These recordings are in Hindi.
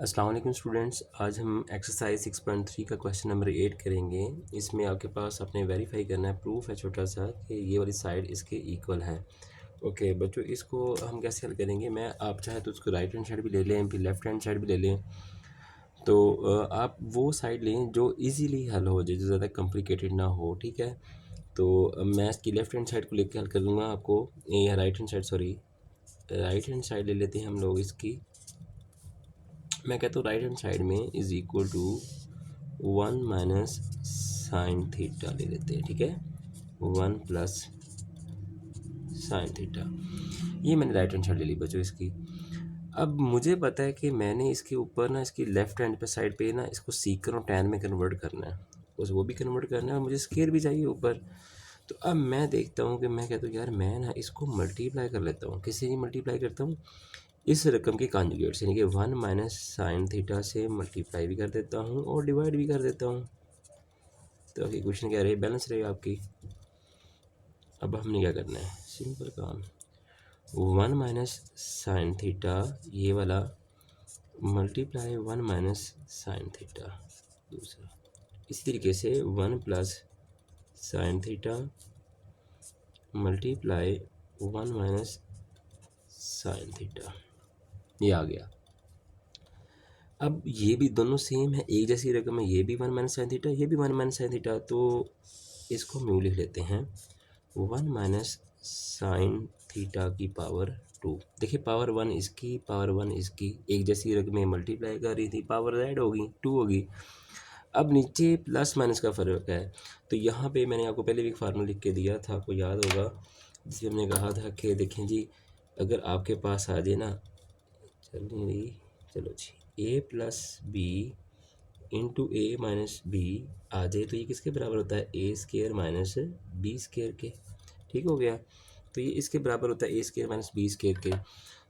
अस्सलाम वालेकुम स्टूडेंट्स, आज हम एक्सरसाइज 6.3 का क्वेश्चन नंबर 8 करेंगे। इसमें आपके पास आपने वेरीफाई करना है, प्रूफ है छोटा सा कि ये वाली साइड इसके इक्वल है। ओके बच्चों, इसको हम कैसे हल करेंगे? मैं आप चाहे तो उसको राइट हैंड साइड भी ले लें, फिर लेफ्ट हैंड साइड भी ले लें। तो आप वो साइड लें जो इजीली हल हो जाए, जो ज़्यादा कॉम्प्लिकेटेड ना हो, ठीक है। तो मैं इसकी लेफ्ट हैंड साइड को लेकर हल कर दूँगा आपको, या right hand side, sorry right hand side ले लेते हैं हम लोग इसकी। मैं कहता हूँ राइट हैंड साइड में is equal to 1 minus sine theta ले लेते हैं, ठीक है। 1 प्लस साइन थीटा, ये मैंने राइट हैंड साइड ले ली बच्चों इसकी। अब मुझे पता है कि मैंने इसके ऊपर ना, इसकी लेफ्ट हैंड पे साइड पे ना, इसको सीकर और टैन में कन्वर्ट करना है, उस वो भी कन्वर्ट करना है और मुझे स्केयर भी चाहिए ऊपर। तो अब मैं देखता हूँ कि मैं कहता हूँ यार मैं ना इसको मल्टीप्लाई कर लेता हूँ। किससे ही मल्टीप्लाई करता हूँ? इस रकम के कॉन्जुगेट से, यानी कि 1 माइनस साइन थीटा से मल्टीप्लाई भी कर देता हूँ और डिवाइड भी कर देता हूँ। तो आपकी क्वेश्चन क्या रही? बैलेंस रहेगा आपकी। अब हमने क्या करना है? सिंपल काम, 1 माइनस साइन थीटा ये वाला मल्टीप्लाई 1 माइनस साइन थीटा दूसरा। इसी तरीके से 1 plus sine theta multiply 1 minus sine theta, ये आ गया। अब ये भी दोनों सेम है, एक जैसी रकम है, ये भी 1 माइनस साइन थीटा, ये भी 1 माइनस साइन थीटा। तो इसको हम यूँ लिख लेते हैं 1 माइनस साइन थीटा की पावर 2। देखिए पावर 1 इसकी, पावर 1 इसकी, एक जैसी रकमें मल्टीप्लाई कर रही थी, पावर ऐड होगी, 2 होगी। अब नीचे प्लस माइनस का फ़र्क है, तो यहाँ पे मैंने आपको पहले भी एक फार्मूला लिख के दिया था, आपको याद होगा, जिसमें हमने कहा था कि देखें जी, अगर आपके पास आ जाए ना, चल नहीं रही, चलो जी, ए प्लस बी इंटू ए माइनस बी आ जाए तो ये किसके बराबर होता है? ए स्केयर माइनस बी स्केयर के। ठीक हो गया, तो ये इसके बराबर होता है ए स्केयर माइनस बी स्केयर के।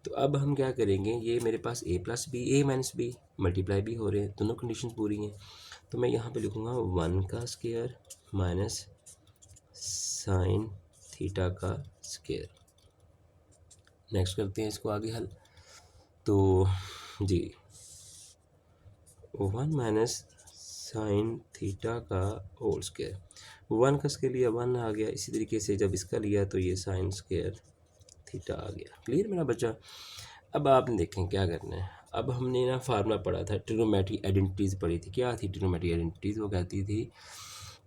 तो अब हम क्या करेंगे, ये मेरे पास ए प्लस बी, ए माइनस बी मल्टीप्लाई भी हो रहे हैं, दोनों कंडीशन पूरी हैं। तो मैं यहाँ पे लिखूँगा 1 का स्केयर माइनस साइन थीटा का स्केयर। नेक्स्ट करते हैं इसको आगे हल। तो जी 1 माइनस साइन थीटा का होल स्केयर, 1 का स्केयर लिया 1 आ गया, इसी तरीके से जब इसका लिया तो ये साइन स्केयर थीटा आ गया। क्लियर मेरा बच्चा? अब आपने देखें क्या करना है। अब हमने ना फार्मूला पढ़ा था, ट्रिग्नोमेट्रिक आइडेंटिटीज़ पढ़ी थी। क्या थी ट्रिग्नोमेट्रिक आइडेंटिटीज़? वो कहती थी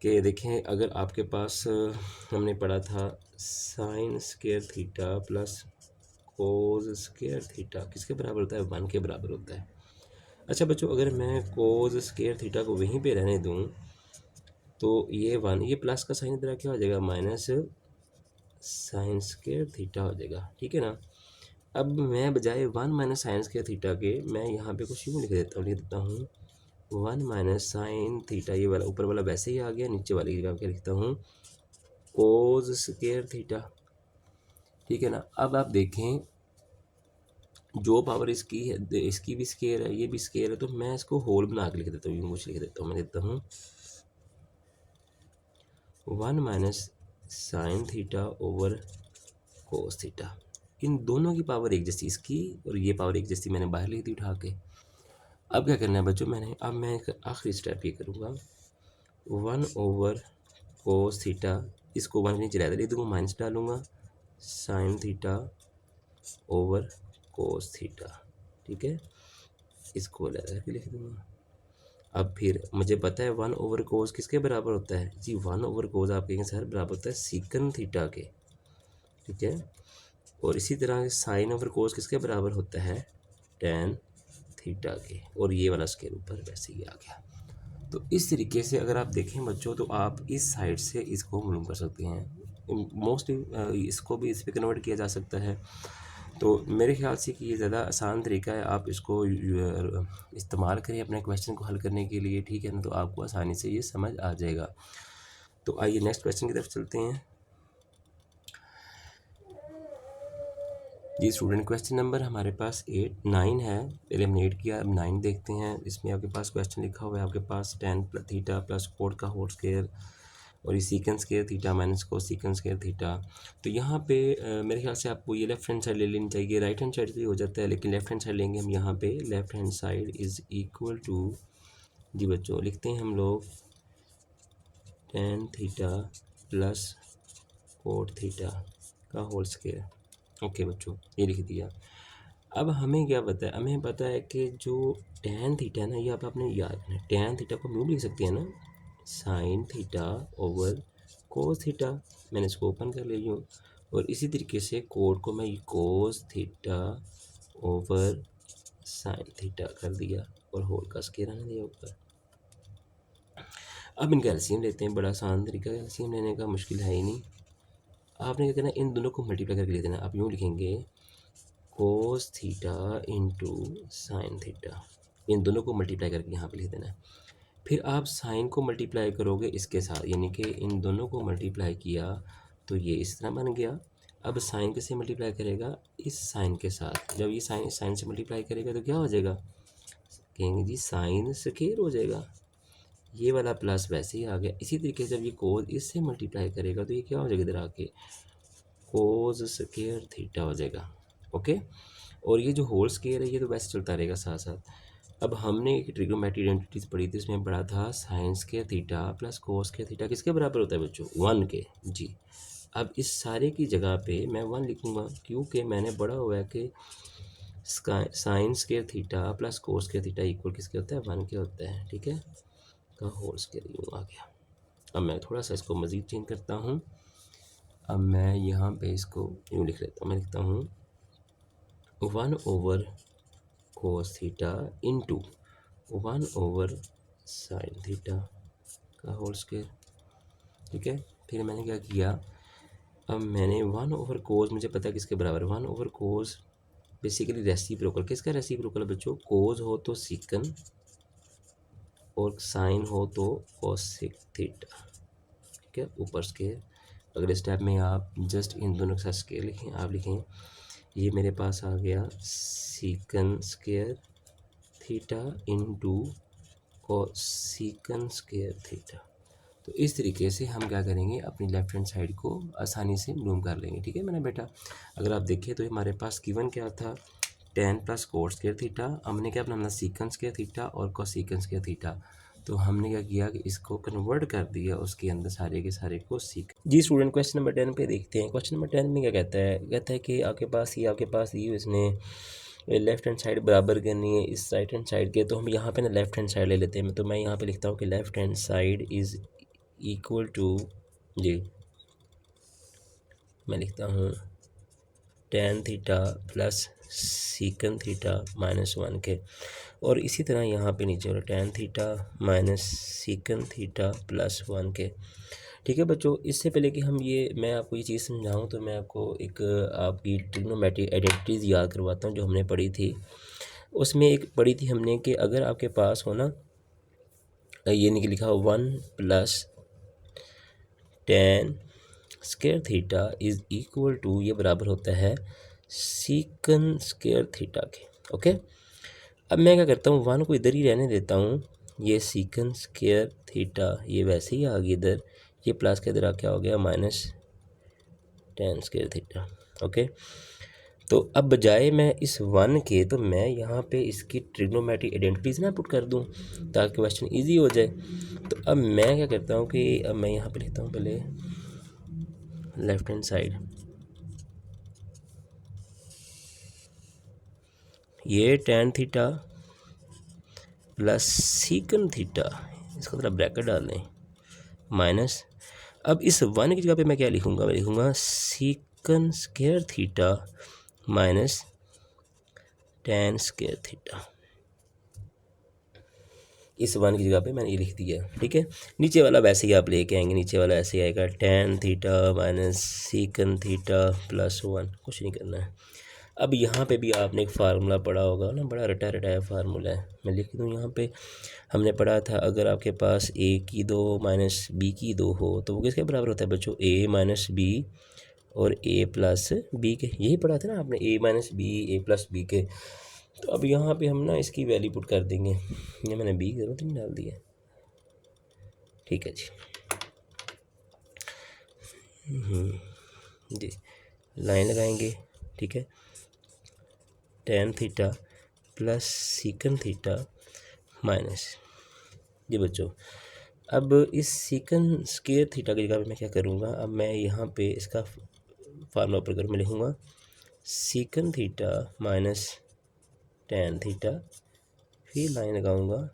कि देखें, अगर आपके पास हमने पढ़ा था साइन स्केयर थीटा प्लस कोज स्केयर थीटा किसके बराबर होता है? 1 के बराबर होता है। अच्छा बच्चों, अगर मैं कोज स्केयर थीटा को वहीं पे रहने दूं तो ये 1, ये प्लस का साइन इधर क्या हो जाएगा? माइनस साइन स्केयर थीटा हो जाएगा, ठीक है ना। अब मैं बजाय 1 माइनस साइन स्केयर थीटा के मैं यहाँ पे कुछ यूँ लिख देता हूँ 1 माइनस साइन थीटा, ये वाला ऊपर वाला वैसे ही आ गया, नीचे वाली की जगह क्या लिखता हूँ? कोज स्केयर थीटा, ठीक है ना। अब आप देखें, जो पावर इसकी है, इसकी भी स्केयर है, ये भी स्केयर है, तो मैं इसको होल बना के लिख देता हूँ, यूँ कुछ लिख देता हूँ। मैं देता हूँ 1 minus sine theta over cos theta. इन दोनों की पावर एक जैसी, इसकी और ये पावर एक जैसी, मैंने बाहर लिख दी उठा के। अब क्या करना है बच्चों, अब मैं एक आखिरी स्टेप ये करूँगा, 1 ओवर कोस थीटा, इसको 1 नीचे ज़्यादा लिख दूँगा, माइनस डालूँगा, sign theta over cos theta, ठीक है, इसको अलग के लिख दूँगा। अब फिर मुझे पता है 1 ओवर कोस किसके बराबर होता है जी? 1 ओवर कोस आप कहेंगे सर बराबर होता है सीकन थीटा के, ठीक है। और इसी तरह साइन ओवर कोस किसके बराबर होता है? टेन थीटा के। और ये वाला स्केयर ऊपर वैसे ही आ गया। तो इस तरीके से अगर आप देखें बच्चों, तो आप इस साइड से इसको मालूम कर सकते हैं। मोस्टली इसको भी इस पर कन्वर्ट किया जा सकता है। तो मेरे ख्याल से कि ये ज़्यादा आसान तरीका है, आप इसको इस्तेमाल करें अपने क्वेश्चन को हल करने के लिए, ठीक है ना। तो आपको आसानी से ये समझ आ जाएगा। तो आइए नेक्स्ट क्वेश्चन की तरफ चलते हैं। जी स्टूडेंट, क्वेश्चन नंबर हमारे पास 9 है। पहले हमने 8 किया, अब 9 देखते हैं। इसमें आपके पास क्वेश्चन लिखा हुआ है, आपके पास 10 थीटा प्लस 4 का होल स्केयर और ये secant square theta minus cosecant square theta. तो यहाँ पे मेरे ख्याल से आपको ये लेफ्ट हैंड साइड ले लेनी चाहिए, राइट हैंड साइड भी हो जाता है, लेकिन लेफ्ट हैंड साइड लेंगे हम यहाँ पे। Left hand side is equal to, जी बच्चों लिखते हैं हम लोग tan theta plus cot theta का होल स्क्वायर। ओके बच्चों, ये लिख दिया। अब हमें क्या पता है, हमें पता है कि जो टेन थीटा है ना, ये आप आपने याद रखना, टेन थीटा को हम यूँ लिख सकते हैं ना, sign theta over cos theta. मैंने इसको ओपन कर लिया हूँ। और इसी तरीके से कोड को मैं cos theta over sine theta कर दिया और होल का स्क्वायर आने दिया ऊपर। अब इनका एलसीएम लेते हैं, बड़ा आसान तरीका है एलसीएम लेने का, मुश्किल है ही नहीं। आपने क्या करना है, इन दोनों को मल्टीप्लाई करके ले देना। आप यूँ लिखेंगे cos theta into sine theta, इन दोनों को मल्टीप्लाई करके यहाँ पे लिख देना है। फिर आप साइन को मल्टीप्लाई करोगे इसके साथ, यानी कि इन दोनों को मल्टीप्लाई किया तो ये इस तरह बन गया। अब साइन किससे मल्टीप्लाई करेगा, इस साइन के साथ। जब ये साइन इस साइन से मल्टीप्लाई करेगा तो क्या हो जाएगा, कहेंगे जी साइन स्क्वायर हो जाएगा। ये वाला प्लस वैसे ही आ गया। इसी तरीके से जब ये कोस इससे मल्टीप्लाई करेगा तो ये क्या हो जाएगा, इधर आके कोस स्क्वायर थीटा हो जाएगा। ओके, और ये जो होल स्क्वायर है ये तो वैसे चलता रहेगा साथ साथ। अब हमने एक ट्रिग्नोमेट्री आइडेंटिटीज पढ़ी थी, उसमें पढ़ा था साइन स्क्वायर थीटा प्लस कोस स्क्वायर थीटा किसके बराबर होता है बच्चों, 1 के। जी, अब इस सारे की जगह पे मैं 1 लिखूँगा, क्योंकि मैंने पढ़ा हुआ है कि साइन स्क्वायर थीटा प्लस कोस स्क्वायर थीटा इक्वल किसके होता है, 1 के होता है। ठीक है, का होल स्क्वायर यूँ आ गया। अब मैं थोड़ा सा इसको मज़ीद चेंज करता हूँ। अब मैं यहाँ पे इसको यूँ लिख लेता हूँ, मैं लिखता हूँ 1 over cos theta into 1 over sine theta का होल स्क्वायर। ठीक है, फिर मैंने क्या किया, अब मैंने 1 ओवर कोस, मुझे पता है किसके बराबर है, 1 ओवर कोस बेसिकली रेसिप्रोकल। किसका रेसिप्रोकल है बच्चों, कोस हो तो सीकन और साइन हो तो कोसेक थीटा। ठीक है, ऊपर स्क्वायर। अगले स्टेप में आप जस्ट इन दोनों के साथ स्क्वायर लिखें। आप लिखें ये मेरे पास आ गया secant square theta into cosecant square theta. तो इस तरीके से हम क्या करेंगे, अपनी लेफ्ट हैंड साइड को आसानी से मूव कर लेंगे। ठीक है मेरा बेटा, अगर आप देखें तो हमारे पास गिवन क्या था, ten plus coat square theta. हमने क्या बनाना, सीकन स्क्वायर थीटा और कोसेकन स्क्वायर थीटा। तो हमने क्या किया कि इसको कन्वर्ट कर दिया उसके अंदर सारे के सारे को सीक। जी स्टूडेंट, क्वेश्चन नंबर 10 पे देखते हैं। क्वेश्चन नंबर 10 में क्या कहता है कि आपके पास ये इसने लेफ्ट हैंड साइड बराबर करनी है इस राइट हैंड साइड के। तो हम यहाँ पे ना लेफ्ट हैंड साइड ले लेते हैं। तो मैं यहाँ पे लिखता हूँ कि left hand side is equal to, जी मैं लिखता हूँ tan theta plus secant theta minus 1 के। और इसी तरह यहाँ पे नीचे वाला tan theta minus secant theta plus 1 के। ठीक है बच्चों, इससे पहले कि मैं आपको ये चीज़ समझाऊं तो मैं आपको एक आपकी ट्रिग्नोमेट्रिक आइडेंटिटीज़ याद करवाता हूँ जो हमने पढ़ी थी। उसमें एक पढ़ी थी हमने कि अगर आपके पास हो ना, ये नहीं लिखा 1 plus tan square theta is equal to, ये बराबर होता है सीकन स्क्वायर थीटा के। ओके, अब मैं क्या करता हूँ, 1 को इधर ही रहने देता हूँ। ये सीकन स्क्वायर थीटा ये वैसे ही आ गया इधर, ये प्लस के इधर आ क्या हो गया minus tan square theta. Okay, तो अब बजाय मैं इस 1 के, तो मैं यहाँ पे इसकी ट्रिग्नोमेट्रिक आइडेंटिटीज़ ना पुट कर दूँ ताकि क्वेश्चन इजी हो जाए। तो अब मैं क्या करता हूँ कि अब मैं यहाँ पे लिखता हूँ पहले लेफ्ट हैंड साइड, ये ten theta plus secant theta, इसका थोड़ा ब्रैकेट डाल दें, माइनस, अब इस 1 की जगह पे मैं क्या लिखूँगा, मैं लिखूँगा secant square theta minus tan square theta. इस 1 की जगह पे मैंने ये लिख दिया। ठीक है, नीचे वाला वैसे ही आप लेके आएंगे, नीचे वाला ऐसे आएगा tan theta minus secant theta plus 1, कुछ नहीं करना है। अब यहाँ पे भी आपने एक फार्मूला पढ़ा होगा ना, बड़ा रटा रटाया फार्मूला है, मैं लिख दूँ यहाँ पे। हमने पढ़ा था अगर आपके पास a की 2 माइनस b की 2 हो तो वो किसके बराबर होता है बच्चों, a माइनस बी और a प्लस बी के। यही पढ़ा था ना आपने, a minus b a plus b के। तो अब यहाँ पे हम ना इसकी वैल्यू पुट कर देंगे। ये मैंने b की ज़रूरत नहीं डाल दी है। ठीक है जी, जी, लाइन लगाएंगे, ठीक है। tan theta plus secant theta minus, जी बच्चों, अब इस सीकन स्क्वायर थीटा की जगह पे मैं क्या करूँगा, अब मैं यहाँ पे इसका फार्मूला ऊपर कर मैं लिखूँगा सीकन थीटा माइनस tan थीटा, फिर लाइन लगाऊँगा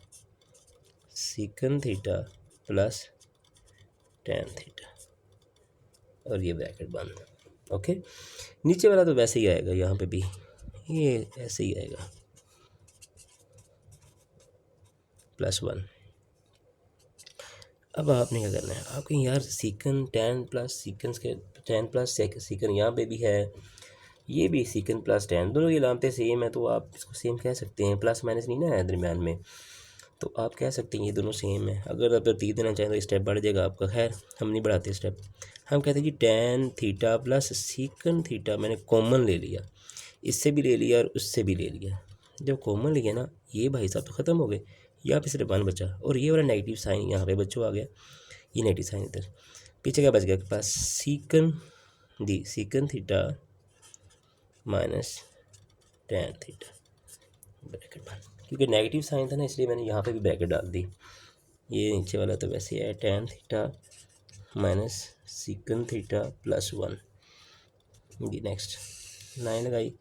सीकन थीटा प्लस tan थीटा और ये ब्रैकेट बंद। ओके, नीचे वाला तो वैसे ही आएगा, यहाँ पे भी ये ऐसे ही आएगा +1। अब आपने क्या करना है, आपके यार सीकन tan प्लस सीकन के tan प्लस सीकन यहाँ पे भी है, ये भी सीकन प्लस tan, दोनों की लामते सेम है तो आप इसको सेम कह सकते हैं, प्लस माइनस नहीं ना है दरम्यान में, तो आप कह सकते हैं ये दोनों सेम है। अगर आप तीर देना चाहें तो स्टेप बढ़ जाएगा आपका, खैर हम नहीं बढ़ाते स्टेप, हम कहते हैं कि tan theta plus secant theta मैंने कॉमन ले लिया, इससे भी ले लिया और उससे भी ले लिया, जब कॉमन लिया ना ये भाई साहब तो ख़त्म हो गए, यहाँ पे सिर्फ 1 बचा और ये वाला नेगेटिव साइन यहाँ पे बच्चों आ गया, ये नेगेटिव साइन इधर, पीछे क्या बच गया आपके पास secant the secant theta minus tan theta bracket बंद, क्योंकि नेगेटिव साइन था ना इसलिए मैंने यहाँ पे भी ब्रैकेट डाल दी, ये नीचे वाला तो वैसे है tan theta minus secant theta +1, जी नेक्स्ट लाइन लगाई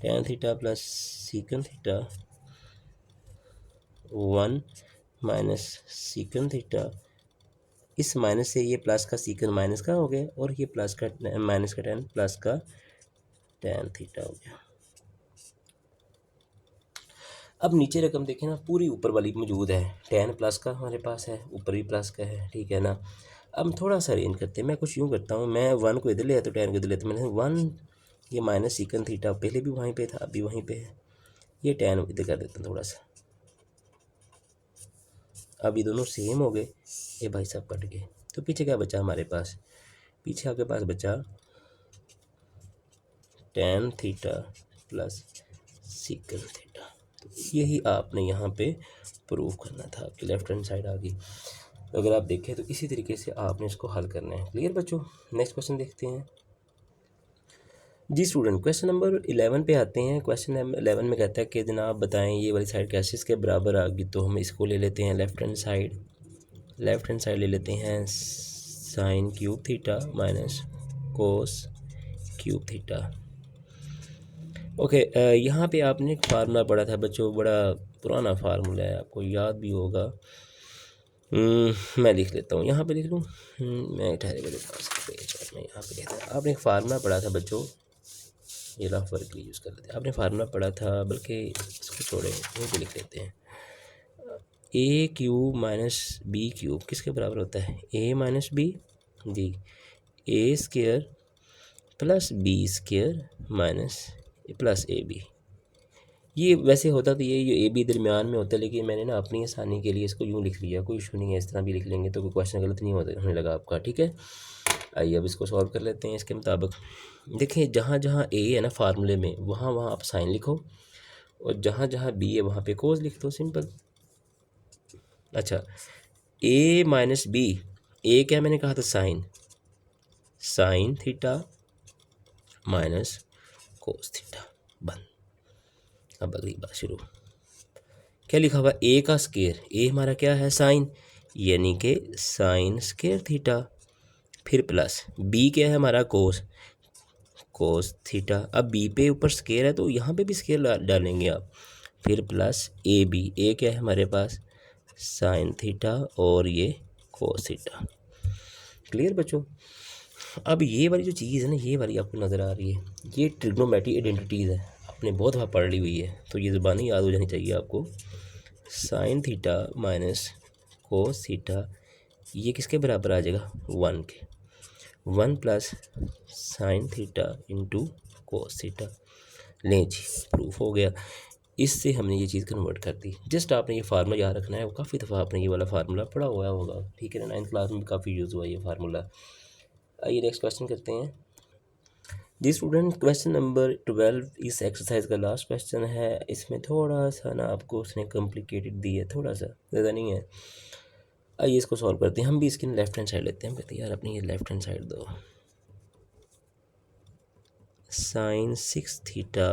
tan theta plus secant theta 1 minus secant theta, इस माइनस से ये प्लस का सीकन माइनस का हो गया और ये प्लस का माइनस का tan प्लस का tan थीटा हो गया। अब नीचे रकम देखें ना, पूरी ऊपर वाली मौजूद है, tan प्लस का हमारे पास है, ऊपर भी प्लस का है, ठीक है ना। अब थोड़ा सा अरेंज करते हैं, मैं कुछ यूँ करता हूँ, मैं 1 को इधर ले आता हूँ, tan को इधर लेता हूँ, मैंने 1 ये माइनस सीकन थीटा पहले भी वहीं पे था अभी वहीं पे है, ये tan इधर कर देता हूँ थोड़ा सा, अब ये दोनों सेम हो गए, ये भाई साहब कट गए, तो पीछे क्या बचा हमारे पास, पीछे आपके पास बचा tan theta plus secant theta, तो यही आपने यहाँ पे प्रूव करना था, आपकी लेफ्ट हैंड साइड आ गई। अगर आप देखें तो इसी तरीके से आपने इसको हल करना है। क्लियर बच्चों, नेक्स्ट क्वेश्चन देखते हैं। जी स्टूडेंट, क्वेश्चन नंबर 11 पे आते हैं। क्वेश्चन नंबर 11 में कहता है कि जनाब बताएं ये वाली साइड कैसे इसके बराबर आ गई, तो हम इसको ले लेते हैं लेफ्ट हैंड साइड ले लेते हैं sine cube theta minus cos cube theta. Okay, यहाँ पे आपने एक फार्मूला पढ़ा था बच्चों, बड़ा पुराना फार्मूला है, आपको याद भी होगा। मैं लिख लेता हूँ, यहाँ पे लिख लूँ, मैं ठहरे मेरे पास पेज और मैं यहाँ पे लिखता हूँ। आपने एक फार्मूला पढ़ा था बच्चों, ये रफ वर्क के लिए यूज़ कर लेते हैं, आपने फार्मूला पढ़ा था, बल्कि इसको छोड़े यहीं पे लिख लेते हैं, a cube minus b cube किसके बराबर होता है, ए माइनस बी, जी a square plus b square minus plus a b. ये वैसे होता तो ये ए बी दरमियान में होता है, लेकिन मैंने ना अपनी आसानी के लिए इसको यूँ लिख लिया, कोई इशू नहीं है, इस तरह भी लिख लेंगे तो कोई क्वेश्चन गलत नहीं होने लगा आपका, ठीक है। आइए अब इसको सॉल्व कर लेते हैं इसके मुताबिक। देखिए जहाँ जहाँ ए है ना फार्मूले में, वहाँ वहाँ आप साइन लिखो, और जहाँ जहाँ बी है वहाँ पे कोस लिख दो, सिंपल। अच्छा, ए माइनस बी, ए क्या मैंने कहा था, sine theta minus cos theta, बंद। अब अगली बात शुरू, क्या लिखा हुआ, ए का स्क्वायर, ए हमारा क्या है साइन, यानी कि साइन स्क्वायर थीटा, फिर प्लस बी क्या है हमारा कोस थीटा, अब बी पे ऊपर स्क्वायर है तो यहाँ पे भी स्क्वायर डालेंगे आप, फिर प्लस ए बी, ए क्या है हमारे पास साइन थीटा और ये कोस थीटा। क्लियर बच्चों, अब ये वाली जो चीज़ है ना, ये वाली आपको नज़र आ रही है, ये ट्रिग्नोमेट्रिक आइडेंटिटीज़ है, आपने बहुत दफ़ा पढ़ ली हुई है, तो ये ज़ुबानी याद हो जानी चाहिए आपको। Sine theta minus cos theta, ये किसके बराबर आ जाएगा, 1 के, 1 plus sine theta into cos theta. लें जी, प्रूफ हो गया, इससे हमने ये चीज़ कन्वर्ट कर दी। जस्ट आपने ये फार्मूला याद रखना है, काफ़ी दफ़ा आपने ये वाला फार्मूला पढ़ा हुआ होगा, ठीक है ना, 9th क्लास में भी काफ़ी यूज़ हुआ ये फार्मूला। आइए नेक्स्ट क्वेश्चन करते हैं। जी स्टूडेंट, क्वेश्चन नंबर 12 इस एक्सरसाइज का लास्ट क्वेश्चन है। इसमें थोड़ा सा ना आपको उसने कॉम्प्लिकेटेड दी है, थोड़ा सा, ज़्यादा नहीं है। आइए इसको सॉल्व करते हैं। हम भी इसकी लेफ्ट हैंड साइड लेते हैं। हम कहते हैं यार अपनी ये लेफ्ट हैंड साइड दो। Sine 6 theta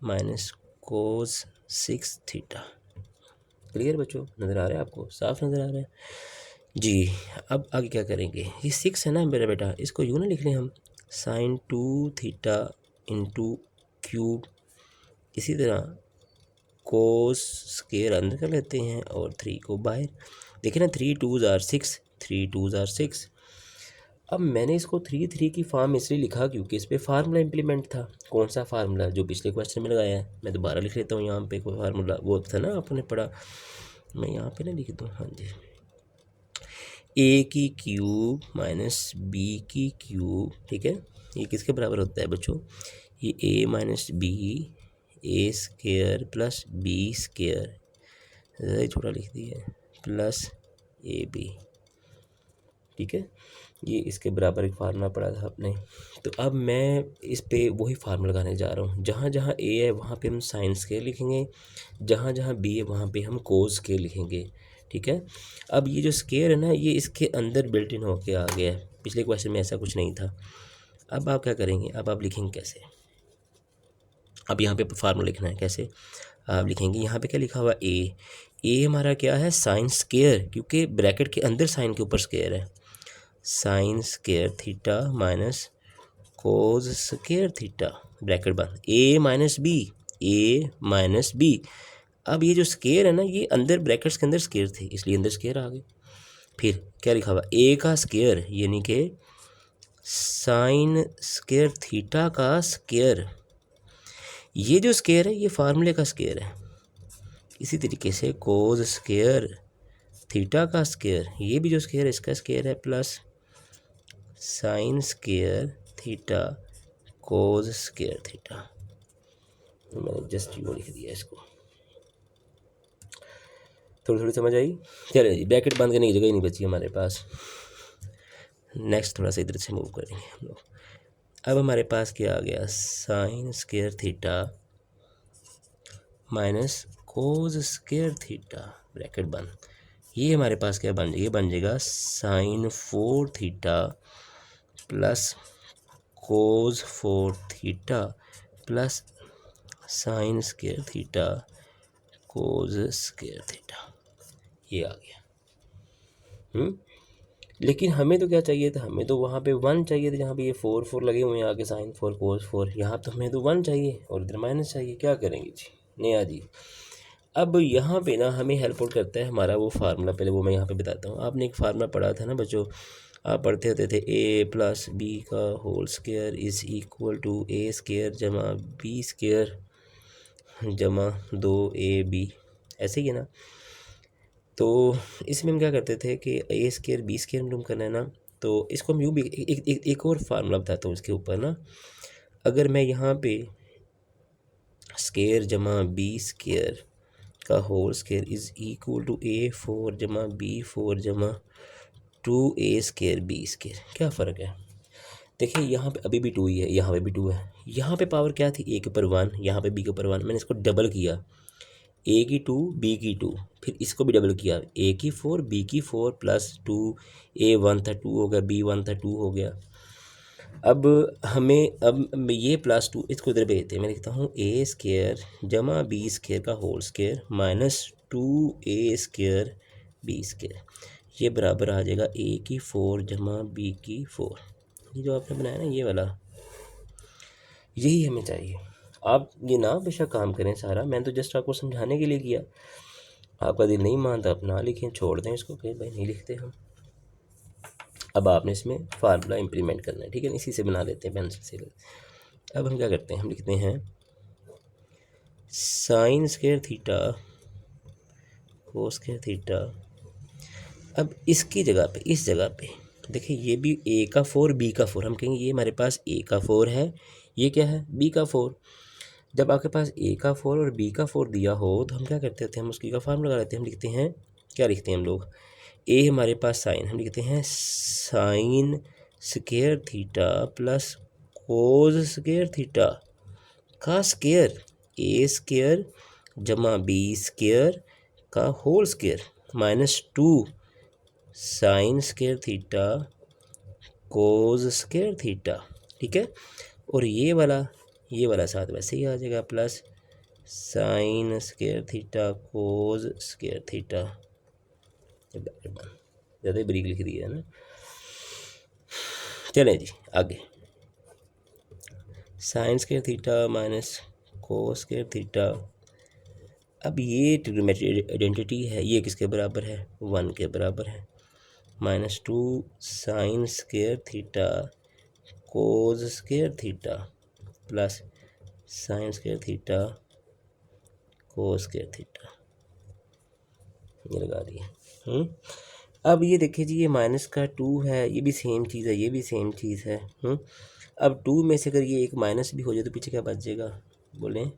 minus cos 6 theta. Clear बच्चों, नज़र आ रहा है आपको, साफ नज़र आ रहा है जी। अब आगे क्या करेंगे, ये 6 है ना मेरा बेटा, इसको यूँ ना लिख लें हम, साइन 2 थीटा इंटू क्यूब। इसी तरह कोस स्केयर अंदर कर लेते हैं और 3 को बाहर। देखिए ना, 3 2s are 6, 3 2s are 6। अब मैंने इसको 3 3 की फॉर्म इसलिए लिखा क्योंकि इस पर फार्मूला इम्प्लीमेंट था। कौन सा फार्मूला, जो पिछले क्वेश्चन में लगाया है। मैं दोबारा लिख लेता हूँ यहाँ पे, कोई फार्मूला वो था ना आपने पढ़ा, मैं यहाँ पे ना लिख दूँ। हाँ जी, ए की क्यूब माइनस बी की क्यूब, ठीक है। ये किसके बराबर होता है बच्चों, ये ए माइनस बी, ए स्केयर प्लस बी स्केयर, छोटा लिख दिया, प्लस ए बी, ठीक है। ये इसके बराबर एक फार्मूला पढ़ा था आपने। तो अब मैं इस पे वही फार्मूला लगाने जा रहा हूँ। जहाँ जहाँ ए है वहाँ पे हम साइन स्केयर लिखेंगे, जहाँ जहाँ बी है वहाँ पे हम कोस स्केयर लिखेंगे, ठीक है। अब ये जो स्केयर है ना, ये इसके अंदर बिल्ट इन होके आ गया है, पिछले क्वेश्चन में ऐसा कुछ नहीं था। अब आप क्या करेंगे, अब आप लिखेंगे कैसे, अब यहाँ पे फार्मूला लिखना है कैसे आप लिखेंगे। यहाँ पे क्या लिखा हुआ, ए हमारा क्या है, साइन स्केयर, क्योंकि ब्रैकेट के अंदर साइन के ऊपर स्केयर है। साइन स्केयर थीटा माइनस कोस स्केयर थीटा, ब्रैकेट बंद, ए माइनस बी। अब ये जो स्केयर है ना, ये अंदर ब्रैकेट्स के अंदर स्केयर थे, इसलिए अंदर स्केयर आ गए। फिर क्या लिखा हुआ, ए का स्केयर यानी कि साइन स्केयर थीटा का स्केयर। ये जो स्केयर है ये फार्मूले का स्केयर है। इसी तरीके से कोस स्केयर थीटा का स्केयर, ये भी जो स्केयर है इसका स्केयर है, plus sine square theta cos square theta. मैंने जस्ट यूँ लिख दिया इसको, थोड़ी थोड़ी समझ आई। चलिए जी, ब्रैकेट बंद करने की जगह ही नहीं बची हमारे पास। नेक्स्ट थोड़ा सा इधर से मूव करेंगे हम लोग। अब हमारे पास क्या आ गया, साइन स्केयर थीटा माइनस कोस स्केयर थीटा, ब्रैकेट बंद। ये हमारे पास क्या बन जाएगा, ये बन जाएगा sine 4 theta plus cos 4 theta plus sine square theta cos square theta. ये आ गया। लेकिन हमें तो क्या चाहिए था, हमें तो वहाँ पे 1 चाहिए था, जहाँ पे ये 4 4 लगे हुए हैं आगे, साइन 4 कोस 4। यहाँ तो हमें तो 1 चाहिए और इधर माइनस चाहिए। क्या करेंगे जी, नया जी। अब यहाँ पे ना हमें हेल्प आउट करता है हमारा वो फार्मूला, पहले वो मैं यहाँ पे बताता हूँ। आपने एक फार्मूला पढ़ा था ना बच्चों, आप पढ़ते होते थे ए प्लस बी का whole square is equal to a square जमा बी स्केयर जमा 2ab, ऐसे ही है ना। तो इसमें हम क्या करते थे कि ए स्केयर बी स्केयर में करना है ना, तो इसको हम यूँ भी एक और फार्मूला बताता हूँ इसके ऊपर ना। अगर मैं यहाँ पे स्केयर जमा बी स्केयर का whole square is equal to a4 जमा b4 जमा 2a स्केयर बी स्केयर, क्या फ़र्क है। देखिए यहाँ पे अभी भी 2 ही है, यहाँ पे भी 2 है। यहाँ पे पावर क्या थी, a के ऊपर 1, यहाँ पे b के ऊपर 1। मैंने इसको डबल किया, a की 2 b की 2, फिर इसको भी डबल किया, a की 4 b की 4 प्लस 2, a 1 था 2 हो गया, b 1 था 2 हो गया। अब हमें अब ये प्लस 2 इसको इधर भेजते हैं। मैं लिखता हूँ ए स्केयर जमा बी स्केयर का whole square minus 2a square b square, ये बराबर आ जाएगा a की 4 जमा b की 4। ये जो आपने बनाया ना ये वाला, यही हमें चाहिए। आप ये ना बेशक काम करें सारा, मैंने तो जस्ट आपको समझाने के लिए किया। आपका दिल नहीं मानता आप ना लिखें, छोड़ दें इसको, फिर भाई नहीं लिखते हम। अब आपने इसमें फार्मूला इम्प्लीमेंट करना है, ठीक है। इसी से बना लेते हैं पेंसिल से। अब हम क्या करते हैं, हम लिखते हैं sine square theta cos square theta. अब इसकी जगह पे, इस जगह पे देखिए, ये भी a का 4 b का 4, हम कहेंगे ये हमारे पास a का 4 है, ये क्या है b का 4। जब आपके पास a का 4 और b का 4 दिया हो तो हम क्या करते थे, हम उसकी का फार्मूला लगा लेते हैं। हम लिखते हैं, क्या लिखते हैं हम लोग, a हमारे पास साइन, हम लिखते हैं sine square theta plus cos square theta का स्केयर a स्केयर जमा b स्केयर का whole square minus 2 sine square theta cos square theta, ठीक है। और ये वाला साथ वैसे ही आ जाएगा, plus sign square theta cos square theta. ज़्यादा ब्रीक लिख दिया है ना। चलें जी आगे, साइन स्क्वायर थीटा माइनस कोस स्क्वायर थीटा। अब ये ट्रिग्नोमेट्रिक आइडेंटिटी है, ये किसके बराबर है, 1 के बराबर है। -2 sine square theta cos square theta plus sign square theta cos square theta, ये लगा दिया। अब ये देखिए जी, ये माइनस का 2 है, ये भी सेम चीज़ है, ये भी सेम चीज़ है। अब 2 में से अगर ये एक माइनस भी हो जाए तो पीछे क्या बच जाएगा, बोलें,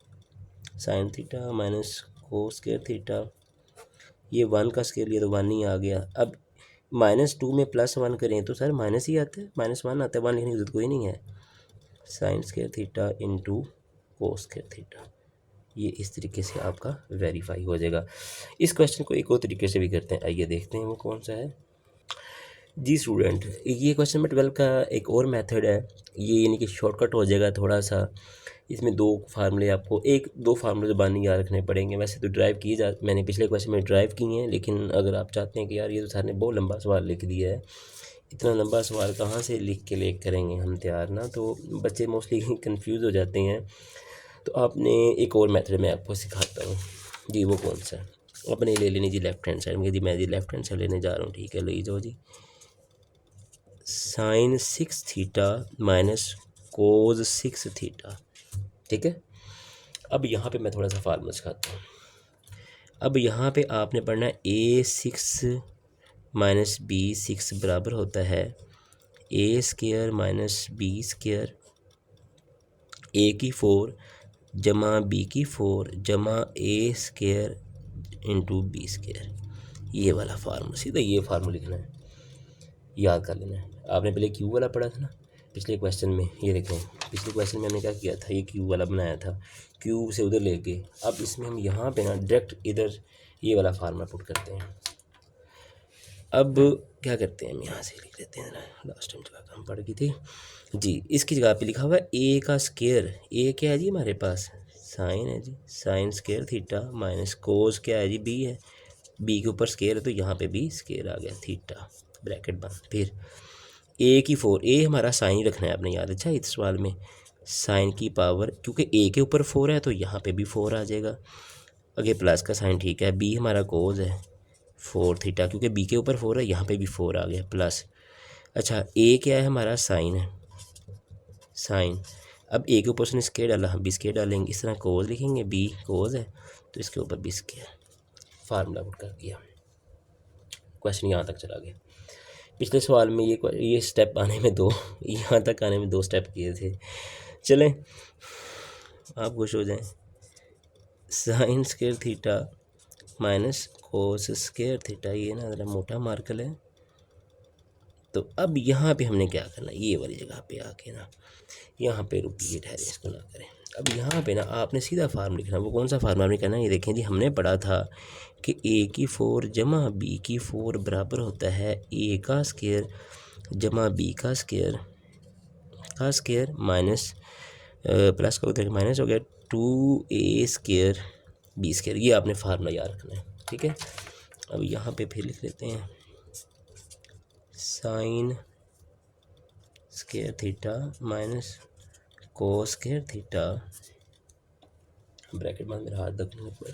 साइन थीटा माइनस कोस स्क्वायर थीटा। ये 1 का स्क्वायर लिया तो 1 ही आ गया। अब -2 में +1 करें तो सर माइनस ही आता है, -1 आता है, 1 लिखने की जरूरत कोई नहीं है। Sign square theta into cos square theta, ये इस तरीके से आपका वेरीफाई हो जाएगा। इस क्वेश्चन को एक और तरीके से भी करते हैं, आइए देखते हैं वो कौन सा है। जी स्टूडेंट, ये क्वेश्चन नंबर 12 का एक और मेथड है, ये यानी कि शॉर्टकट हो जाएगा थोड़ा सा। इसमें दो फार्मूले आपको, एक दो फार्मूले ज़बानी याद रखने पड़ेंगे। वैसे तो ड्राइव किए जा, मैंने पिछले क्वेश्चन में ड्राइव किए हैं, लेकिन अगर आप चाहते हैं कि यार ये तो सर ने बहुत लंबा सवाल लिख दिया है, इतना लंबा सवाल कहाँ से लिख के ले करेंगे हम तैयार ना, तो बच्चे मोस्टली कंफ्यूज हो जाते हैं। तो आपने एक और मेथड मैं आपको सिखाता हूँ जी, वो कौन सा है, अपने ले लेनी जी लेफ्ट हैंड साइड में जी, मैं जी लेफ्ट हैंड साइड लेने जा रहा हूँ, ठीक है, ले जाओ जी। Sine 6 theta minus cos 6 theta, ठीक है। अब यहाँ पे मैं थोड़ा सा फार्मूला सिखाता हूँ। अब यहाँ पे आपने पढ़ना है A6 माइनस B6 बराबर होता है A square minus B square A की 4 जमा B की 4 जमा A square into B square. ये वाला फार्मूला, सीधा ये फार्मूला लिखना है, याद कर लेना है। आपने पहले क्यू वाला पढ़ा था ना पिछले क्वेश्चन में, ये देखें पिछले क्वेश्चन में हमने क्या किया था, ये क्यू वाला बनाया था, क्यू से उधर लेके। अब इसमें हम यहाँ पे ना डायरेक्ट इधर ये वाला फार्मूला पुट करते हैं। अब क्या करते हैं, हम यहाँ से लिख लेते हैं ना, लास्ट टाइम जगह हम पढ़ गई थी जी। इसकी जगह पे लिखा हुआ है ए का स्क्वायर, ए क्या है जी हमारे पास, साइन है जी, sine square theta minus cos क्या है जी, बी है, बी के ऊपर स्क्वायर है तो यहाँ पे भी स्क्वायर आ गया, थीटा ब्रैकेट बंद। फिर ए की 4, ए हमारा साइन ही रखना है आपने याद, अच्छा इस सवाल में साइन की पावर, क्योंकि ए के ऊपर 4 है तो यहाँ पे भी 4 आ जाएगा, आगे प्लस का साइन, ठीक है। बी हमारा कोज है 4 थीटा, क्योंकि बी के ऊपर 4 है, यहाँ पे भी 4 आ गया प्लस। अच्छा ए क्या है हमारा, साइन है, साइन। अब ए के ऊपर उसने स्क्वायर डाला, हम भी स्क्वायर डालेंगे, इस तरह कोज लिखेंगे, बी कोज है तो इसके ऊपर भी स्क्वायर, फार्मूला पुट कर दिया। क्वेश्चन यहाँ तक चला गया। पिछले सवाल में ये स्टेप आने में दो, यहाँ तक आने में 2 स्टेप किए थे। चलें आप खुश हो जाएं। साइन स्क्वायर थीटा माइनस कोस स्क्वायर थीटा, ये ना ज़रा मोटा मार्कर है। तो अब यहाँ पे हमने क्या करना, ये वाली जगह पे आके ना, यहाँ पे रुकिए, ठहरे, इसको ना करें। अब यहाँ पे ना आपने सीधा फार्मूला लिखना, वो कौन सा फार्मूला आपने करना है, ये देखें जी, हमने पढ़ा था कि ए की 4 जमा बी की 4 बराबर होता है ए का स्क्वायर जमा बी का स्क्वायर माइनस प्लस का उधर माइनस हो गया 2a स्क्वायर बी स्क्वायर। ये आपने फार्मूला याद रखना है, ठीक है। अब यहाँ पे फिर लिख लेते हैं साइन स्क्वायर थीटा माइनस कोस स्क्वायर थीटा, ब्रैकेट में मेरा हाथ दबना पड़ा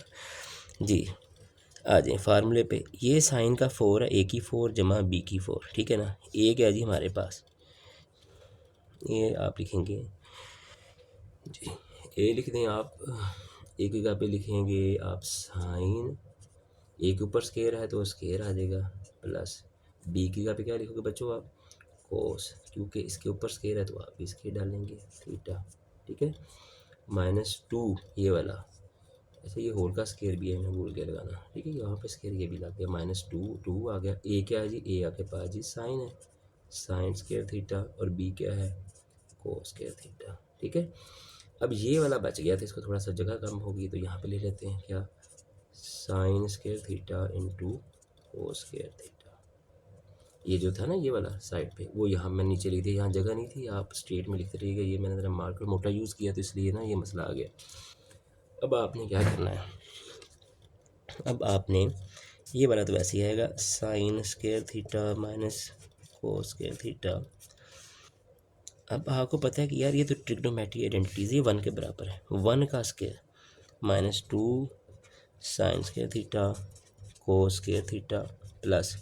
जी। आ जाए फार्मूले पे, ये साइन का 4 है, ए की 4 जमा बी की 4, ठीक है ना। ए क्या जी हमारे पास, ये आप लिखेंगे जी, ए लिख दें आप, ए की जगह पे लिखेंगे आप साइन, ए के ऊपर स्क्वायर है तो स्क्वायर आ जाएगा, प्लस बी की जगह पे क्या लिखोगे बच्चों आप, कोस, क्योंकि इसके ऊपर स्क्वायर है तो आप भी स्क्वायर डालेंगे, थीटा, ठीक है। -2 ये वाला, अच्छा ये होल का स्क्वायर भी है, मैं भूल गया लगाना, ठीक है, यहाँ पे स्क्वायर ये भी लग गया, -2 आ गया। ए क्या है जी, ए आपके पास जी साइन है, साइन स्क्वायर थीटा, और बी क्या है, कोस स्क्वायर थीटा, ठीक है। अब ये वाला बच गया था, इसको थोड़ा सा जगह कम होगी तो यहाँ पे ले लेते हैं, क्या, sign square theta into cos square theta, ये जो था ना ये वाला साइड पे, वो यहाँ मैं नीचे लिख दिया, यहाँ जगह नहीं थी, आप स्ट्रेट में लिखते रहिएगा। ये मैंने ज़रा मार्कर मोटा यूज़ किया तो इसलिए ना ये मसला आ गया। अब आपने क्या करना है, अब आपने ये वाला तो वैसे ही आएगा, साइन स्क्वायर थीटा माइनस कोस स्क्वायर थीटा। अब आपको पता है कि यार ये तो ट्रिग्नोमेट्रिक आइडेंटिटीज़, ये 1 के बराबर है। 1 का square minus 2 sine square theta cos square theta plus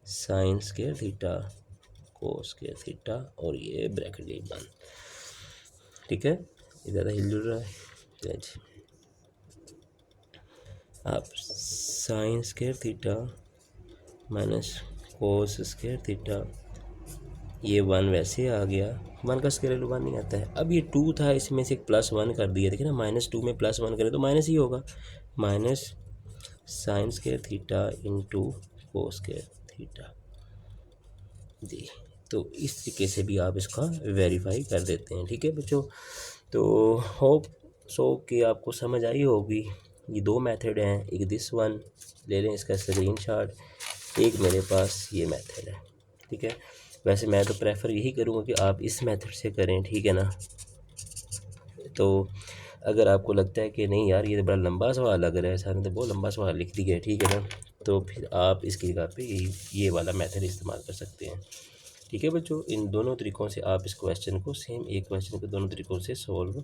sign square theta cos square theta, और ये ब्रैकेट ये बंद। ठीक है, ये ज़्यादा हिल जुल रहा है। चलिए जी, आप साइन स्क्वायर थीटा माइनस कोस स्क्वायर थीटा, ये 1 वैसे आ गया, 1 का स्क्वायर वैल्यू 1 नहीं आता है। अब ये 2 था, इसमें से एक +1 कर दिया, देखिए ना, -2 में +1 करें तो माइनस ही होगा, minus sine square theta into cos square theta जी। तो इस तरीके से भी आप इसका वेरीफाई कर देते हैं। ठीक है बच्चों, तो होप सो कि आपको समझ आई होगी। ये 2 मेथड हैं, एक दिस वन ले लें, इसका स्क्रीनशॉट, एक मेरे पास ये मेथड है। ठीक है, वैसे मैं तो प्रेफर यही करूँगा कि आप इस मेथड से करें, ठीक है ना। तो अगर आपको लगता है कि नहीं यार ये तो बड़ा लंबा सवाल लग रहा है, सर ने तो बहुत लंबा सवाल लिख दिया है, ठीक है ना, तो फिर आप इसकी जगह पे ये वाला मेथड इस्तेमाल कर सकते हैं। ठीक है बच्चों, इन दोनों तरीक़ों से आप इस क्वेश्चन को, सेम एक क्वेश्चन को दोनों तरीक़ों से सॉल्व